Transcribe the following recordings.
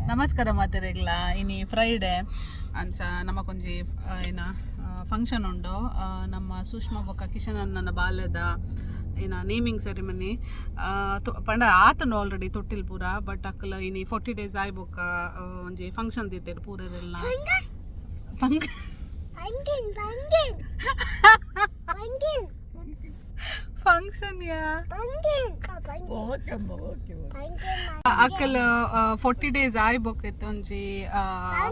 ನಮಸ್ಕಾರ ಮಾತೆರೆಗ್ಲ ಇನಿ ಫ್ರೈಡೆ ಅಂಚ ನಮಕೊಂಜಿ ಏನ ಫಂಕ್ಷನ್ ಉಂಡು ನಮ್ಮ ಸುಷ್ಮಾ ಬೊಕ್ಕ ಕಿಶನ್ ಅಣ್ಣನ ಬಾಲ್ಯದ ಏನ ನೇಮಿಂಗ್ ಸೆರಿಮನಿ ಪಂಡ ಆತನು ಆಲ್ರೆಡಿ ತೊಟ್ಟಿಲ್ ಪೂರ ಬಟ್ ಅಕ್ಕಲ ಇನಿ 40 days ಆಯ್ ಬೊಕ್ಕ ಒಂಜಿ ಫಂಕ್ಷನ್ ದಿತ್ತೇರು ಪೂರದೆಲ್ಲ ಫಂಕ್ಷನ್ ಯಾ ಅಕ್ಕಲ್ 40 days ಆಯ್ ಬೊಕ್ಕೆತ್ ಒಂಜಿ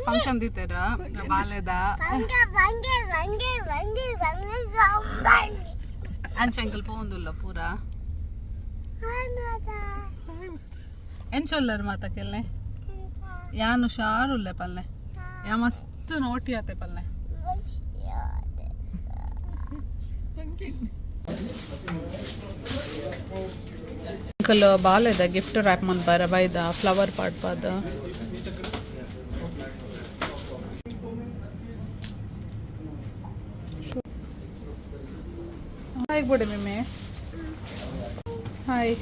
ಫಂಕ್ಷನ್ ದಿತ್ತೇರ ಬಾಲ್ಯದ ಅಂಚಂಕಲ್ ಪೋಂದುಲ್ಲ ಪೂರ ಎಂಚೊಲ್ಲರ್ ಮಾತಕ್ಕೆಲ್ಲೆ ಯಾನು ಶಾರುಲ್ಲೆ ಪಲ್ಲೆ ಯಾ ಮಸ್ತ್ ನೋಟಿ ಆತೆ ಪಲ್ಲೆ ಅಂಕಲ್ ಬಾಲೆದ ಗಿಫ್ಟ್ ರ್ಯಾಪ್ ಮನ್ ಬರ ಬೈದ ಫ್ಲವರ್ ಪಾಟ್ ಪಾದ ಹಾಯ್ ಬೋಡೆ ಮೆಮ್ಮೆ ಹಾಯ್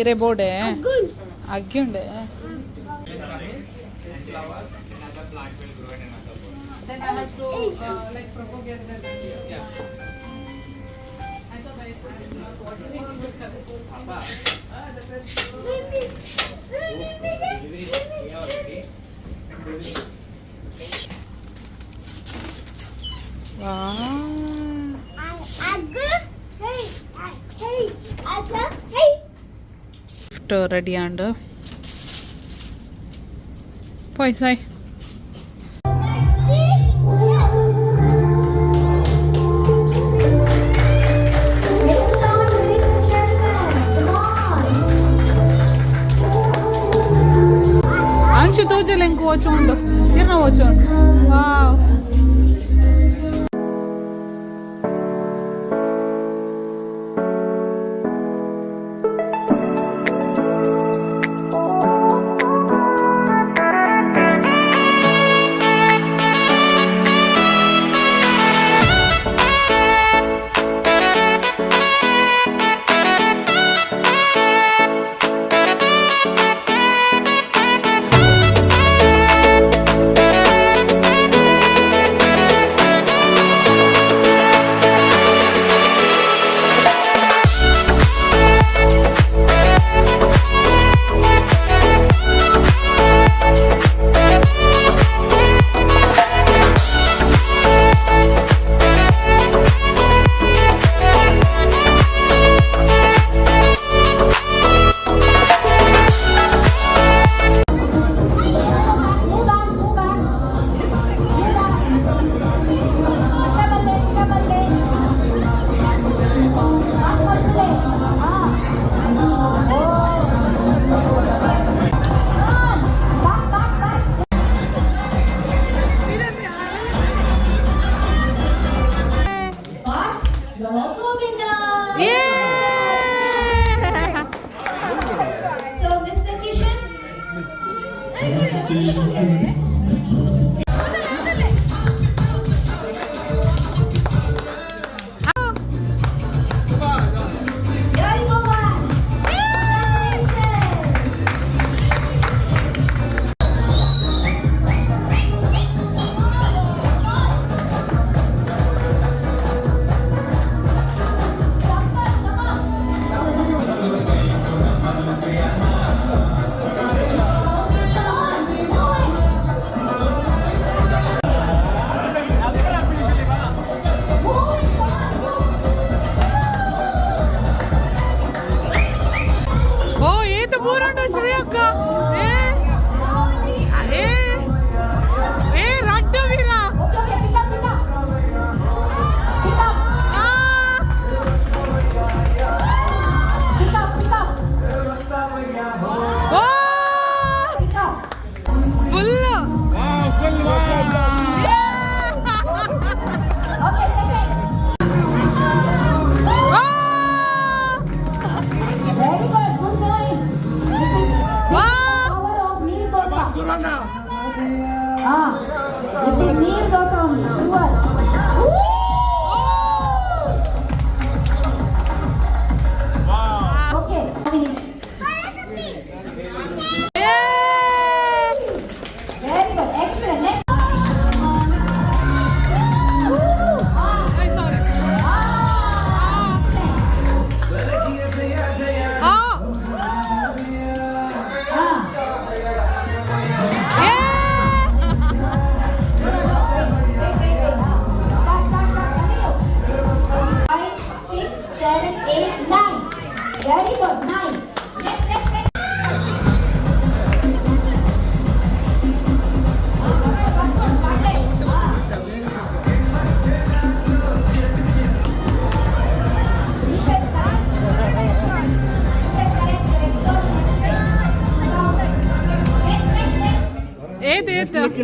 ಇರೆ ಬೋಡೆ ಅಗ್ಗಿಂಡೆ then I have to like propagate that idea. I thought wow. Ready and poi sai తోచలేంకు వచ్చుండు తిన్న వచ్చుండు వావ్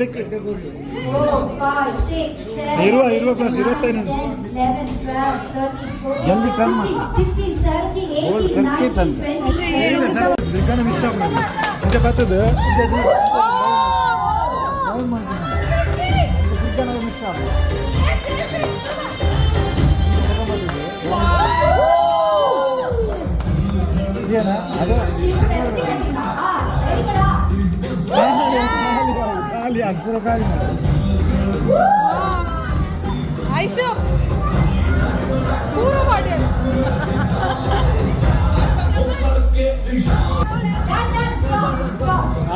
ಲೆಕ್ಕಿ 4, 5, 6, 7, ಇರುವ 8, ಪ್ಲಸ್ 9, 10, 25 11, 12, 13, 14, ಜಲ್ದಿ ಕಮ್ 15, 16, 17, 18, 19, 20. ಬಿಗಣ ಮಿಸ್ ಆಗ್ಬಿಡೋದು ಇಂಜ ಬರ್ತದೆ ಇಂಜ ಡೌನ್ ಮಾಡ್ತೀನಿ ಬಿಗಣ ಮಿಸ್ ಆಗ್ಬಿಡೋದು ಏನ ಅದು ಖಾಲಿ ಪೂರ ಖಾಲಿ ಆಯ್ತು ಪೂರ ಮಾಡಿ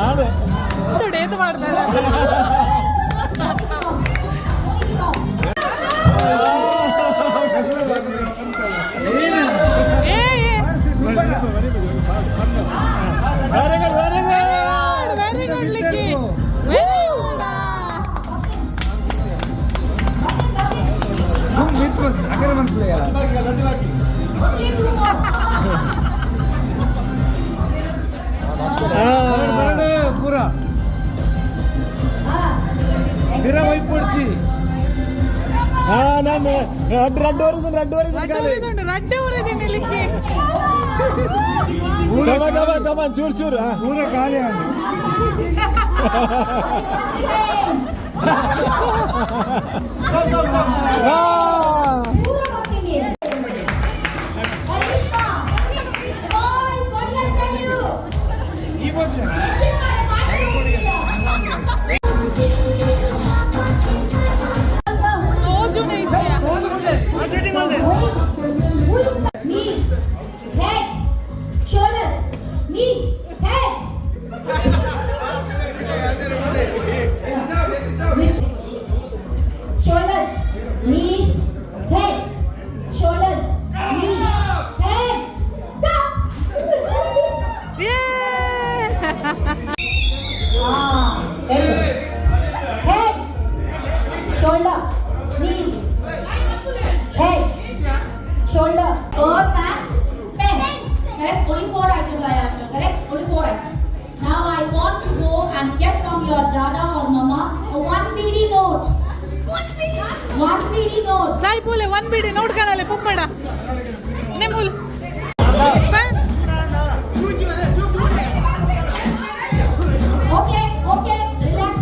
ಆದೆ ಏತು ಮಾಡ್ತಾರೆ ವೆರಿ ಗುಡ್ ಲಿಕ್ಕಿ ವೆರಿ ಗುಡ್ ಅಗರ ಮನ್ ಪ್ಲೇಯರ್ ಪೂರ ಬಿರ ವೈಪ್ ಕೊಡ್ತಿ ನಾನು ರೆಡ್ ಊರಿದ್ದೀನಿ ಲಿಕ್ಕಿ ಕಮಾನ್ ಚೂರು ಪೂರ ಖಾಲಿ Knees, head, shoulders, knees, head. Shoulders, knees, head, shoulders, knees, head. Go. Very good. Head, shoulder, knees, head, shoulder, purse and pen. Correct? Only 4 items I asked you. Correct? Only 4 items. Now I want to go and get from your dada or mama a 1 BD note. 1 BD note. Sai Phule 1 ಬಿಡಿ ನೋಡ್ಕನಲ್ಲ ಪುಪ್ಪಡ ನಿಮ್ಮುಲ್ Okay, relax.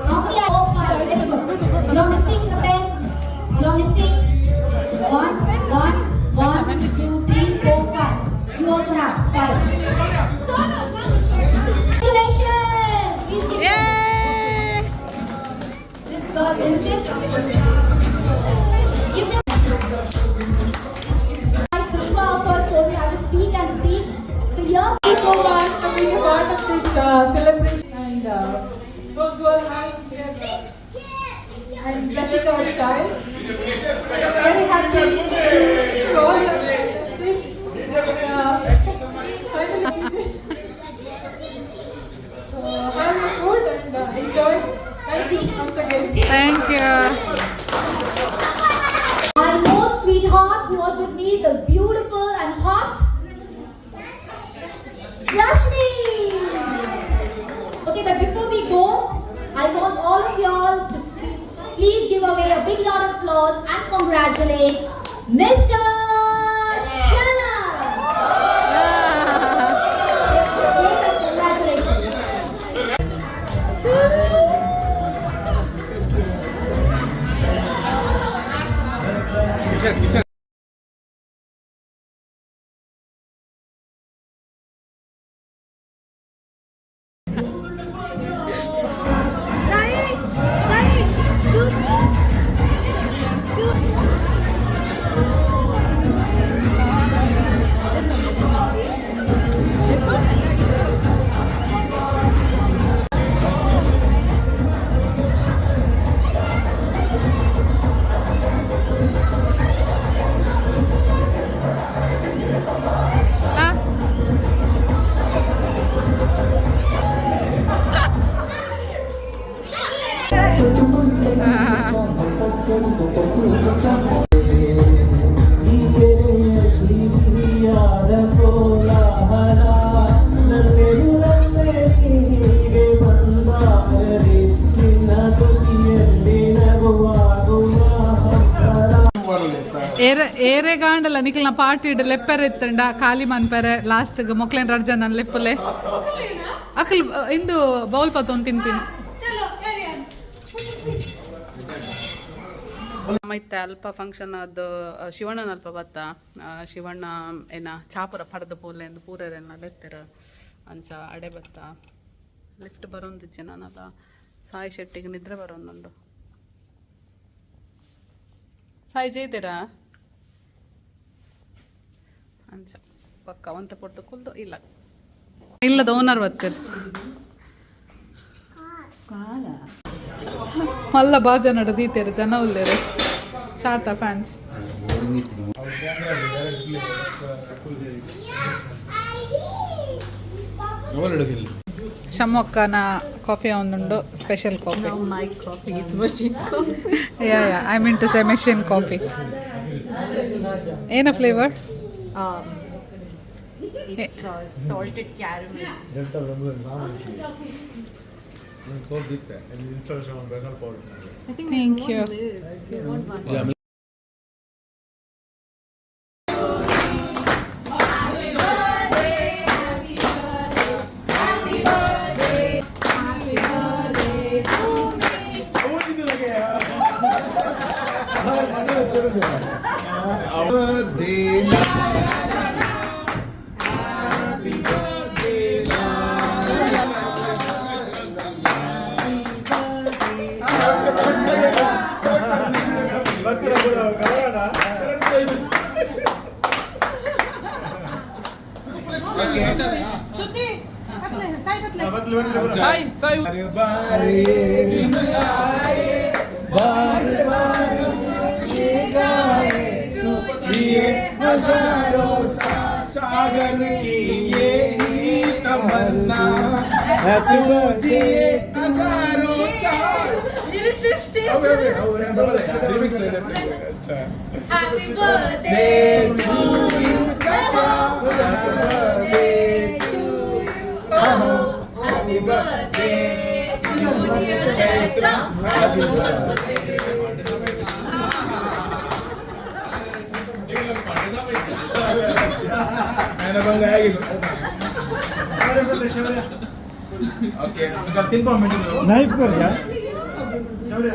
Now we are all 5. Very good. You're missing the pen. You're missing 1, 2, 3, 4, 5. You also have 5. Congratulations! Please give this girl Vincent. Give them. Sushma also has told me I have to speak and speak. So here. Thank you so much for being a part of this celebration and those who are having their and blessing our child. Very happy to all the this finally have food and enjoy. Thank you once again. Thank you My most sweetheart who was with me, the beautiful and hot Rashmi. Okay, but before we go, I want all of y'all to please give away a big round of applause and congratulate Mr. Shana. Congratulations. ಏರೆ ಗಾಂಡಲ್ಲ ನಿಖಲ್ನ party ಲೆಪ್ಪರ್ ಇತ್ತಂಡ ಖಾಲಿ ಮನ್ಪೆರೆ ಲಾಸ್ಟ್ಗೆ ಮೊಕ್ಲೇನ್ ರಡ್ಜ ನನ್ನ ಲೆಪ್ಪಲೆ ಅಕಲ್ ಇಂದು bowl ಪತ್ತೊಂದು ತಿನ್ಪಿನಿ ಮತ್ತೆ ಅಲ್ಪ ಫಂಕ್ಷನ್ ಅದು ಶಿವಣ್ಣನ ಅಲ್ಪ ಬತ್ತ ಶಿವಣ್ಣ ಏನ ಚಾಪುರ ಪಡೆದ ಪೂಲೆ ಎಂದು ಪೂರರೆಲ್ಲ ಲೆತ್ತರ ಅನ್ಸ ಅಡೆ ಬತ್ತ ಲಿಫ್ಟ್ ಬರೋಂದಿಚ್ಚೆ ನಾನಲ್ಲ ಸಾಯಿ ಶೆಟ್ಟಿಗೆ ನಿದ್ರೆ ಬರೋಂದುಂಡು ಸಾಯಿ ಜೈತೀರಾ ಅನ್ಸ ಪಕ್ಕ ಒಂತ ಪೊಡ್ದು ಕುಲ್ದು ಇಲ್ಲ ಇಲ್ಲದ ಓನರ್ ಬತ್ತೀರ ಮಲ್ಲ ಬಾಜ ನಡದೀತೇರು ಜನ ಉಲ್ಲೇರು ಚಾತ ಫ್ಯಾನ್ಸ್ ಶಮ್ಮಕ್ಕನ ಕಾಫಿ ಒಂದುಂಡು special coffee My coffee, it's machine coffee. Yeah I mean to say machine coffee ಏನ flavour It's salted caramel. I think Thank we you. want this. We want one. सागर की ये ही तमन्ना हैप्पी बर्थडे हजारों साल remix है अच्छा Happy birthday to you, Happy birthday to you. Happy birthday to you, Chaitra. Happy birthday. मैंने बोला है okay तो 3 मिनट नाइफ कर यार शौर्य